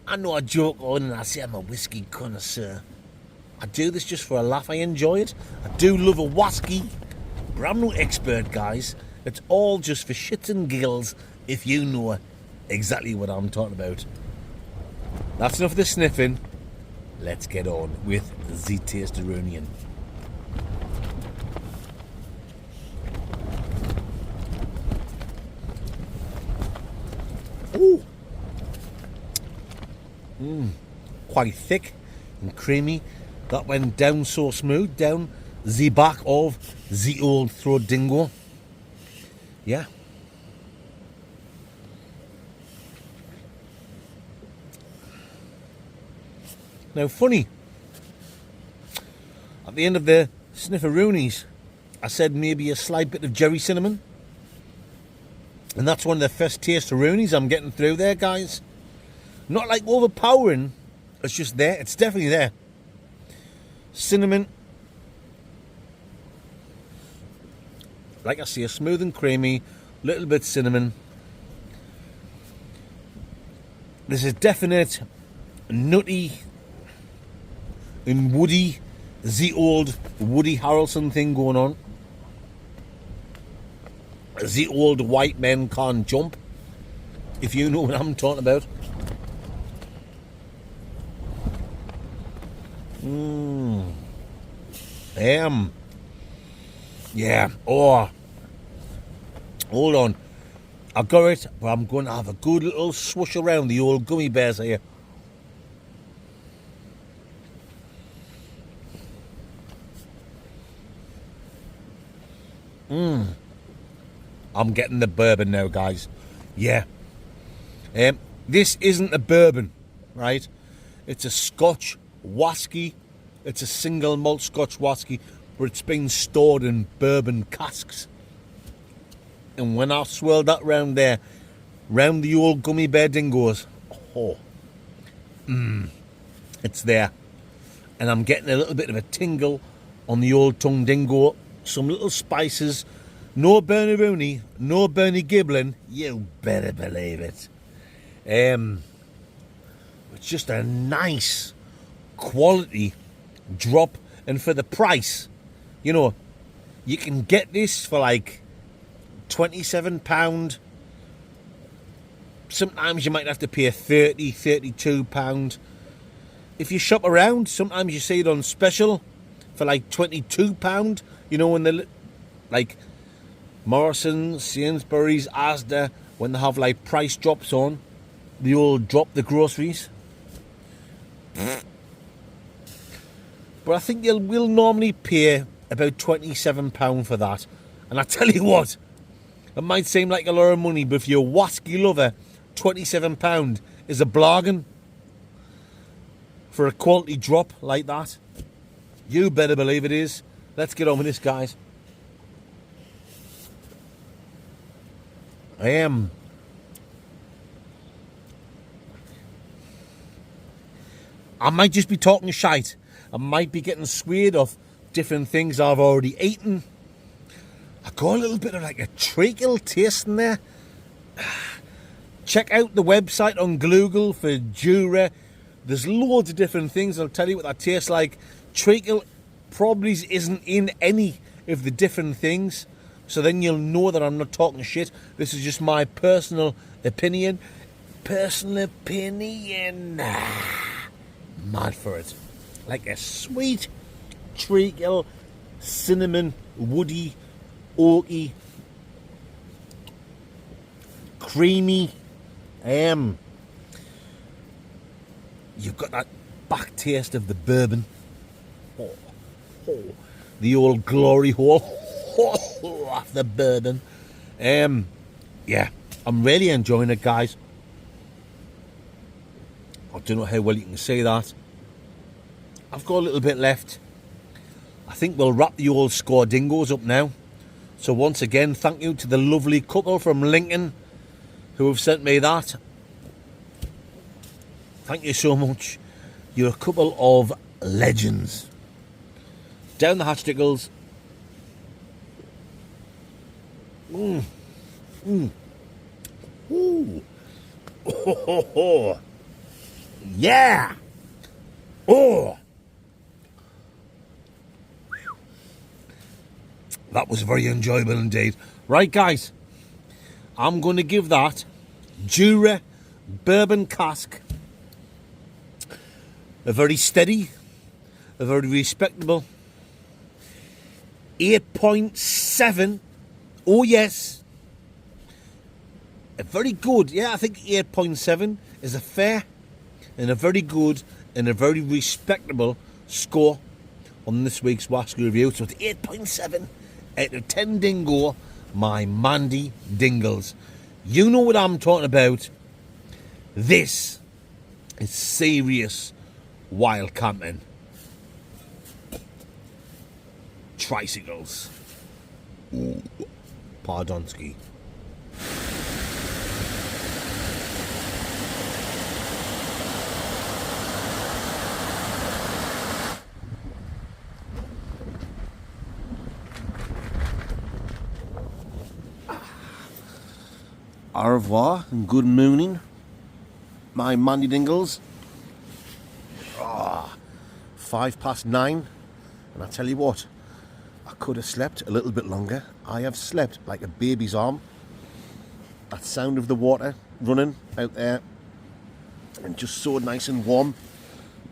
I know I joke on and I say I'm a whiskey connoisseur. I do this just for a laugh. I enjoy it. I do love a whiskey, but I'm no expert, guys. It's all just for shits and giggles. If you know exactly what I'm talking about. That's enough of the sniffing. Let's get on with the Tasteronian. Ooh. Quite thick and creamy. That went down so smooth, down the back of the old throat dingo. Yeah. Now, funny, at the end of the snifferoonies, I said maybe a slight bit of jerry cinnamon. And that's one of the first tasteroonies I'm getting through there, guys. Not like overpowering, it's just there. It's definitely there. Cinnamon. Like I say, smooth and creamy, little bit cinnamon. There's a definite nutty and woody, the old Woody Harrelson thing going on. The old white men can't jump, if you know what I'm talking about. Yeah. Oh, hold on. I got it, but I'm going to have a good little swoosh around the old gummy bears here. I'm getting the bourbon now, guys. Yeah. This isn't a bourbon, right? It's a Scotch whiskey. It's a single malt Scotch whiskey, but it's been stored in bourbon casks. And when I swirled that round there, round the old gummy bear dingoes, it's there. And I'm getting a little bit of a tingle on the old tongue dingo. Some little spices. No Bernie Rooney, no Bernie Giblin. You better believe it. It's just a nice quality drop. And for the price, you know, you can get this for like £27. Sometimes you might have to pay £30, £32. If you shop around, sometimes you see it on special for like £22. You know, when they're like Morrison's, Sainsbury's, Asda, when they have like price drops on, they all drop the groceries. But I think we'll normally pay about £27 for that. And I tell you what, it might seem like a lot of money, but if you're a whiskey lover, £27 is a bargain for a quality drop like that. You better believe it is. Let's get on with this, guys. I might just be talking shite. I might be getting swayed off different things I've already eaten. I got a little bit of like a treacle taste in there. Check out the website on Google for Jura. There's loads of different things. I'll tell you what that tastes like. Treacle probably isn't in any of the different things. So then you'll know that I'm not talking shit. This is just my personal opinion. Mad for it. Like a sweet treacle, cinnamon, woody, oaky, creamy. You've got that back taste of the bourbon. The old glory hole. Off the bourbon. Yeah, I'm really enjoying it, guys. I don't know how well you can see that. I've got a little bit left. I think we'll wrap the old score dingoes up now. So once again, thank you to the lovely couple from Lincoln who have sent me that Thank you so much. You're a couple of legends. Down the hatch, Diggles. Ooh. Oh, ho, ho. Yeah. Oh. That was very enjoyable indeed. Right, guys. I'm going to give that Jura bourbon cask a very steady, a very respectable 8.7. Oh, yes. A very good, yeah, I think 8.7 is a fair and a very good and a very respectable score on this week's Whisky review. So it's 8.7 out of 10 dingo, my Mandy Dingles. You know what I'm talking about. This is serious wild camping. Tricycles. Ooh, pardonski. Au revoir and good morning, my Mandy Dingles. 9:05, and I tell you what, I could have slept a little bit longer. I have slept like a baby's arm. That sound of the water running out there, and just so nice and warm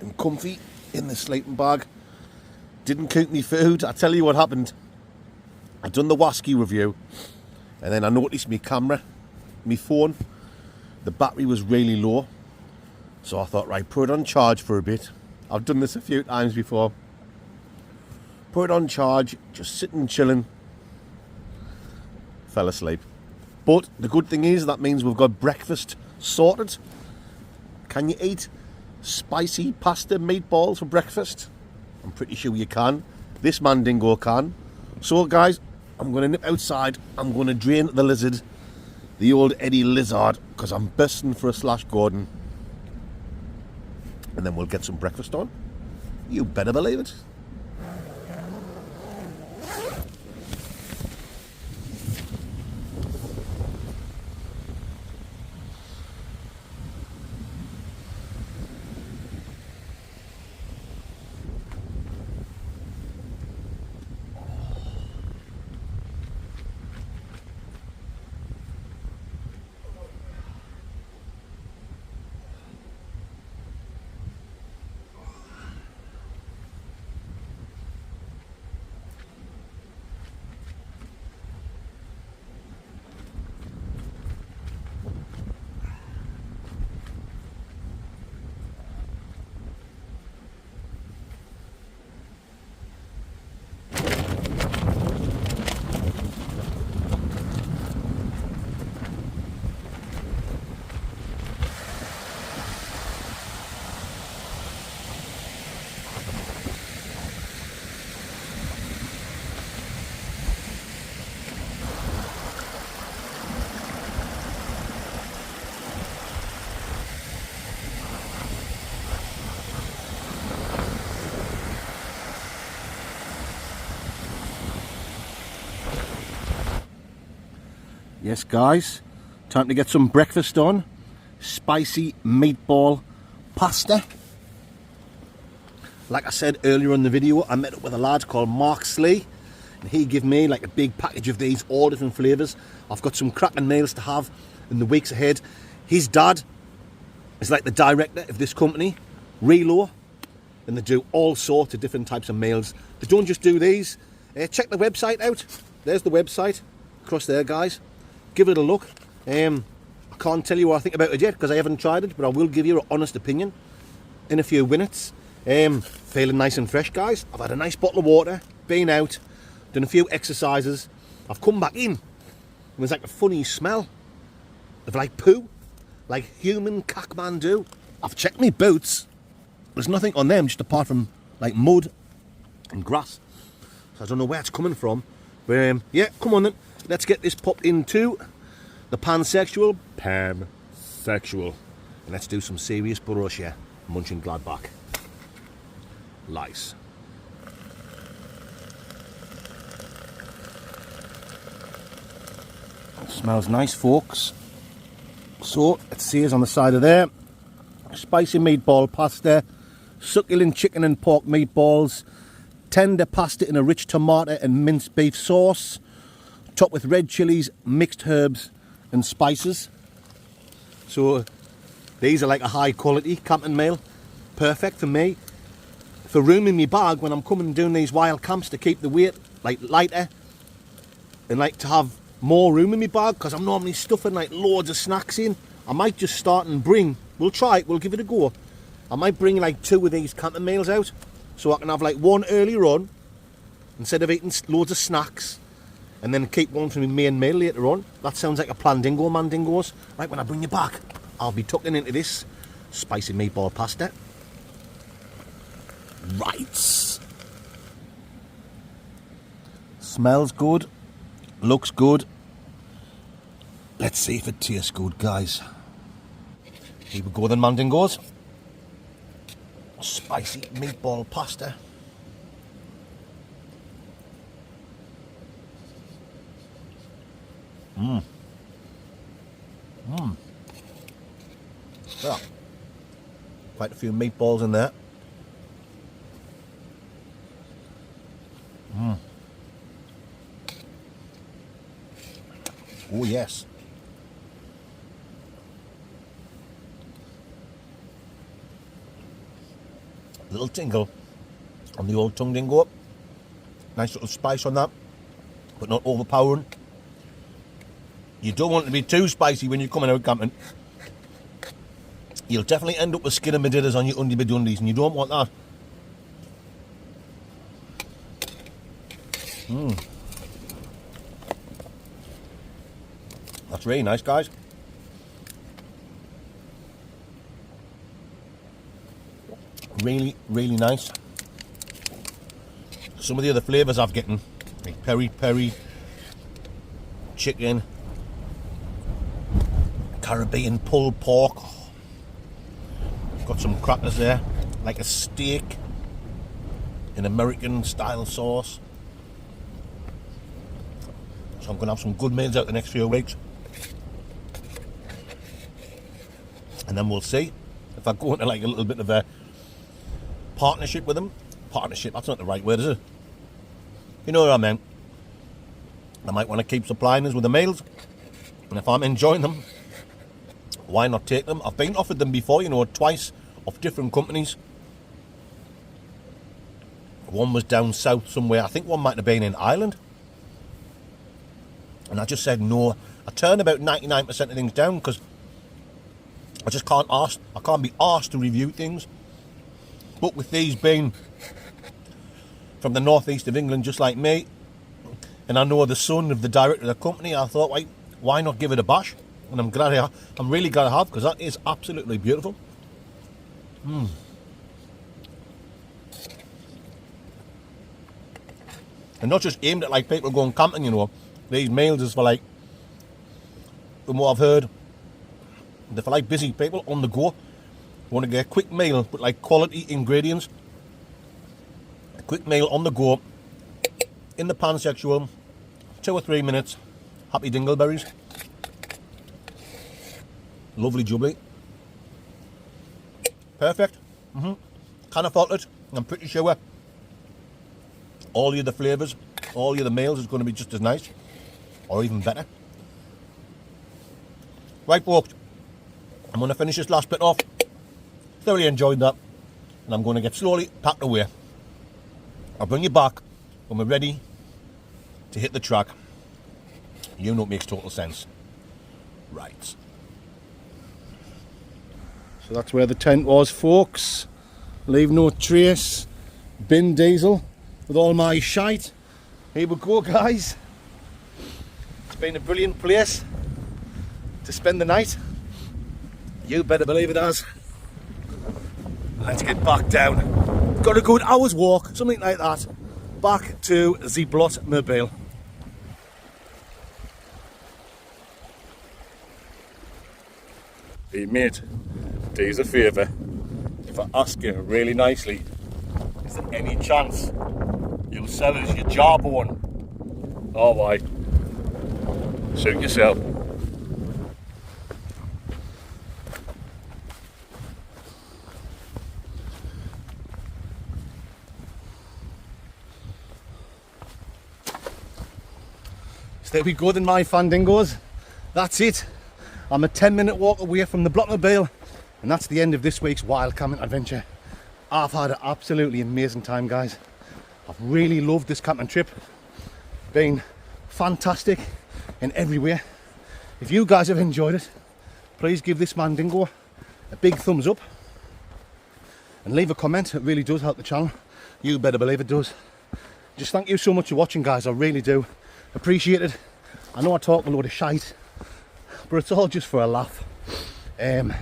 and comfy in the sleeping bag. Didn't cook me food. I tell you what happened. I done the Whisky review, and then I noticed my camera, my phone, the battery was really low, so I thought, right, put it on charge for a bit. I've done this a few times before. Put it on charge, just sitting chilling, fell asleep. But the good thing is that means we've got breakfast sorted. Can you eat spicy pasta meatballs for breakfast? I'm pretty sure you can. This Mandingo can. So guys, I'm going to nip outside. I'm going to drain the lizard, the old Eddie Lizard, because I'm bursting for a Slash Gordon. And then we'll get some breakfast on. You better believe it. Yes guys, time to get some breakfast on. Spicy meatball pasta. Like I said earlier in the video, I met up with a lad called Mark Slee, and he gave me like a big package of these, all different flavours. I've got some cracking meals to have in the weeks ahead. His dad is like the director of this company, Relo, and they do all sorts of different types of meals. They don't just do these. Check the website out. There's the website across there, guys. Give it a look. I can't tell you what I think about it yet because I haven't tried it, but I will give you an honest opinion in a few minutes. Feeling nice and fresh, guys. I've had a nice bottle of water, been out, done a few exercises. I've come back in. There's like a funny smell of like poo, like human Kathmandu. I've checked my boots. There's nothing on them just apart from like mud and grass. So I don't know where it's coming from. But yeah, come on then. Let's get this popped into the pansexual And let's do some serious Borussia Mönchengladbach. Lice. Smells nice, folks. So it says on the side of there, spicy meatball pasta, succulent chicken and pork meatballs, tender pasta in a rich tomato and minced beef sauce, topped with red chilies, mixed herbs and spices. So these are like a high quality camping meal, perfect for me. For room in my bag when I'm coming and doing these wild camps, to keep the weight like lighter and like to have more room in my bag, because I'm normally stuffing like loads of snacks in. I might just start and bring, we'll try it, we'll give it a go. I might bring like 2 of these camping meals out, so I can have like one earlier on instead of eating loads of snacks, and then keep one for my main meal later on. That sounds like a plan, dingo man dingoes. Right, when I bring you back, I'll be tucking into this spicy meatball pasta. Right. Smells good, looks good. Let's see if it tastes good, guys. Here we go then, man dingoes. Spicy meatball pasta. Yeah. Quite a few meatballs in there. Oh yes. Little tingle on the old tongue dingo. Nice little spice on that, but not overpowering. You don't want it to be too spicy when you're coming out camping. You'll definitely end up with skin and medidas on your undie bedundies, and you don't want that. That's really nice, guys. Really, really nice. Some of the other flavours I've gotten, like peri, chicken, Caribbean pulled pork. Got some crackers there, like a steak in American style sauce. So I'm going to have some good meals out the next few weeks. And then we'll see if I go into like a little bit of a partnership with them. Partnership, that's not the right word, is it? You know what I mean. I might want to keep supplying us with the meals. And if I'm enjoying them, why not take them? I've been offered them before, you know, twice, of different companies. One was down south somewhere. I think one might have been in Ireland. And I just said no. I turn about 99% of things down because I just can't ask. I can't be asked to review things. But with these being from the northeast of England, just like me, and I know the son of the director of the company, I thought, why not give it a bash? And I'm really glad I have, because that is absolutely beautiful. And not just aimed at like people going camping, you know. These meals is for like, from what I've heard, they're for like busy people on the go. Want to get a quick meal with like quality ingredients. A quick meal on the go, in the pansexual, 2 or 3 minutes. Happy dingleberries. Lovely jubbly. Perfect. Can't fault it. I'm pretty sure all the other flavours, all the other meals is going to be just as nice, or even better. Right, folks, I'm going to finish this last bit off. Thoroughly enjoyed that, and I'm going to get slowly packed away. I'll bring you back when we're ready to hit the track. You know it makes total sense. Right. So that's where the tent was, folks. Leave no trace. Bin diesel with all my shite. Here we go, guys. It's been a brilliant place to spend the night. You better believe it has. Let's get back down. Got a good hour's walk, something like that, back to the Blotmobile. Hey mate, do us a favour. If I ask you really nicely, is there any chance you'll sell us your jawbone? Oh, why? Suit yourself. So there we go then, my fandingos. That's it. I'm a 10-minute walk away from the Blockmobile, and that's the end of this week's wild camping adventure. I've had an absolutely amazing time, guys. I've really loved this camping trip. Been fantastic in every way. If you guys have enjoyed it, please give this Mandingo a big thumbs up and leave a comment. It really does help the channel. You better believe it does. Just thank you so much for watching, guys. I really do appreciate it. I know I talk a load of shite, but it's all just for a laugh. Yeah,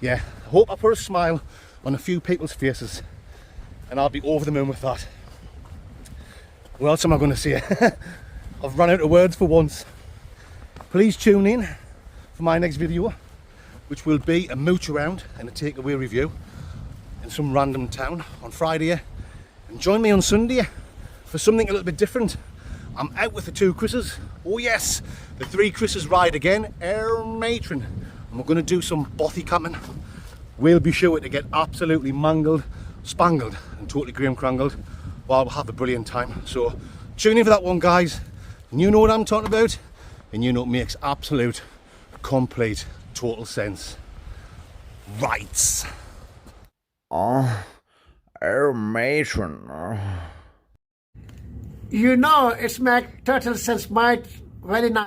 I hope I put a smile on a few people's faces, and I'll be over the moon with that. What else am I going to say? I've run out of words for once. Please tune in for my next video, which will be a mooch around and a takeaway review in some random town on Friday, and join me on Sunday for something a little bit different. I'm out with the 2 Chris's. Oh yes, the 3 Chris's ride again, matron, and we're going to do some bothy camping. We'll be sure to get absolutely mangled, spangled and totally graham crangled while we'll have a brilliant time. So tune in for that one, guys. And you know what I'm talking about, and you know it makes absolute, complete, total sense. Rights. Oh, matron. You know, it's make total sense, might very nice.